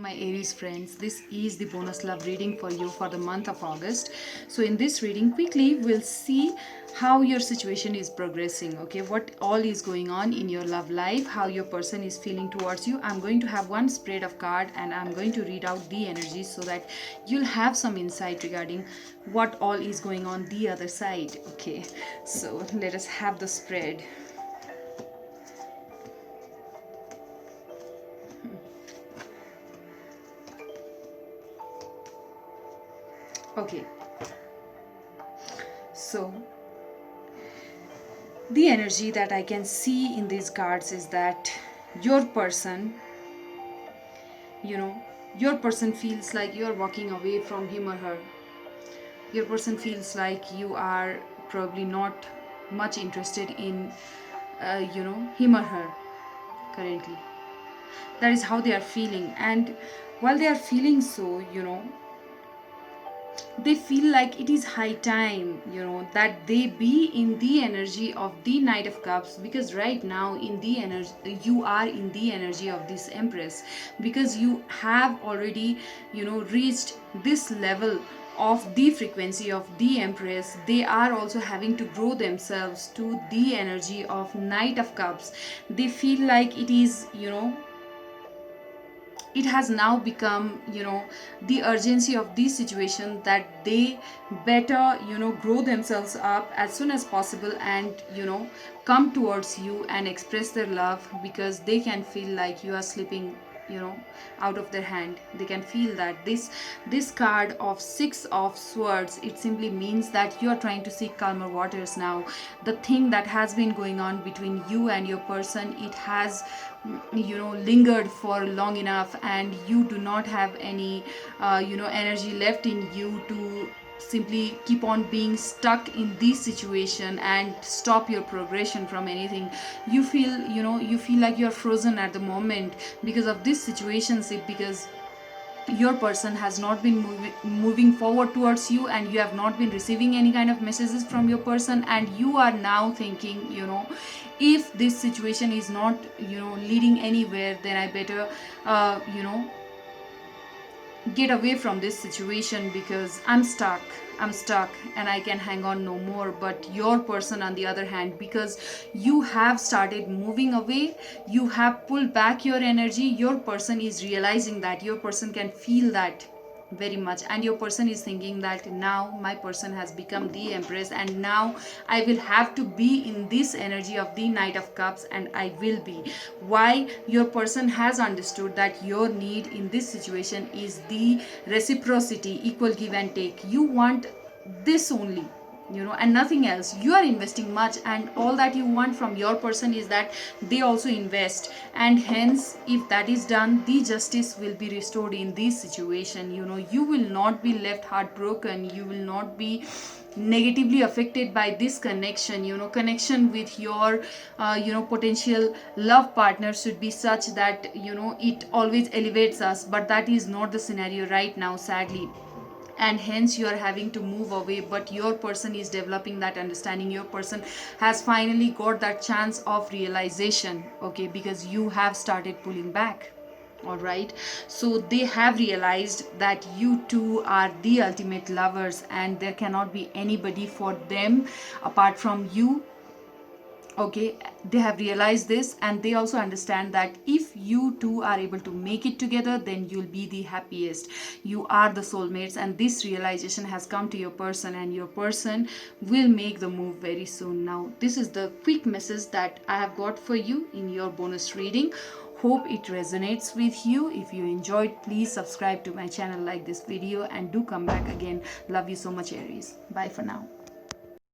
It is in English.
My Aries friends, this is the bonus love reading for you for the month of August. So in this reading, quickly we'll see how your situation is progressing, okay, what all is going on in your love life, how your person is feeling towards you. I'm going to have one spread of card and I'm going to read out the energies so that you'll have some insight regarding what all is going on the other side. Okay, so let us have the spread. Okay, so the energy that I can see in these cards is that your person, you know, your person feels like you're walking away from him or her. Your person feels like you are probably not much interested in, him or her currently. That is how they are feeling. And while they are feeling so, they feel like it is high time, that they be in the energy of the Knight of Cups, because right now in the energy you are in the energy of this Empress, because you have already reached this level of the frequency of the Empress. They are also having to grow themselves to the energy of Knight of Cups. They feel like it is, it has now become the urgency of this situation, that they better grow themselves up as soon as possible and come towards you and express their love, because they can feel like you are slipping out of their hand. They can feel that this card of Six of Swords, it simply means that you are trying to seek calmer waters now. The thing that has been going on between you and your person, it has lingered for long enough, and you do not have any energy left in you to simply keep on being stuck in this situation and stop your progression from anything. You feel like you're frozen at the moment because of this situationship, because your person has not been moving forward towards you, and you have not been receiving any kind of messages from your person, and you are now thinking, if this situation is not leading anywhere, then I better get away from this situation, because I'm stuck and I can hang on no more. But your person, on the other hand, because you have started moving away, you have pulled back your energy, your person is realizing that, your person can feel that very much, and your person is thinking that now my person has become the Empress, and now I will have to be in this energy of the Knight of Cups, and I will be. Why? Your person has understood that your need in this situation is the reciprocity, equal give and take. You want this only, and nothing else. You are investing much, and all that you want from your person is that they also invest, and hence if that is done, the justice will be restored in this situation. You will not be left heartbroken, you will not be negatively affected by this connection. Connection with your potential love partner should be such that it always elevates us, but that is not the scenario right now, sadly, and hence you are having to move away. But your person is developing that understanding, your person has finally got that chance of realization, okay, because you have started pulling back. All right, so they have realized that you two are the ultimate lovers, and there cannot be anybody for them apart from you. Okay, they have realized this, and they also understand that if you two are able to make it together, then you'll be the happiest. You are the soulmates, and this realization has come to your person, and your person will make the move very soon. Now, this is the quick message that I have got for you in your bonus reading. Hope it resonates with you. If you enjoyed, please subscribe to my channel, like this video, and do come back again. Love you so much, Aries. Bye for now.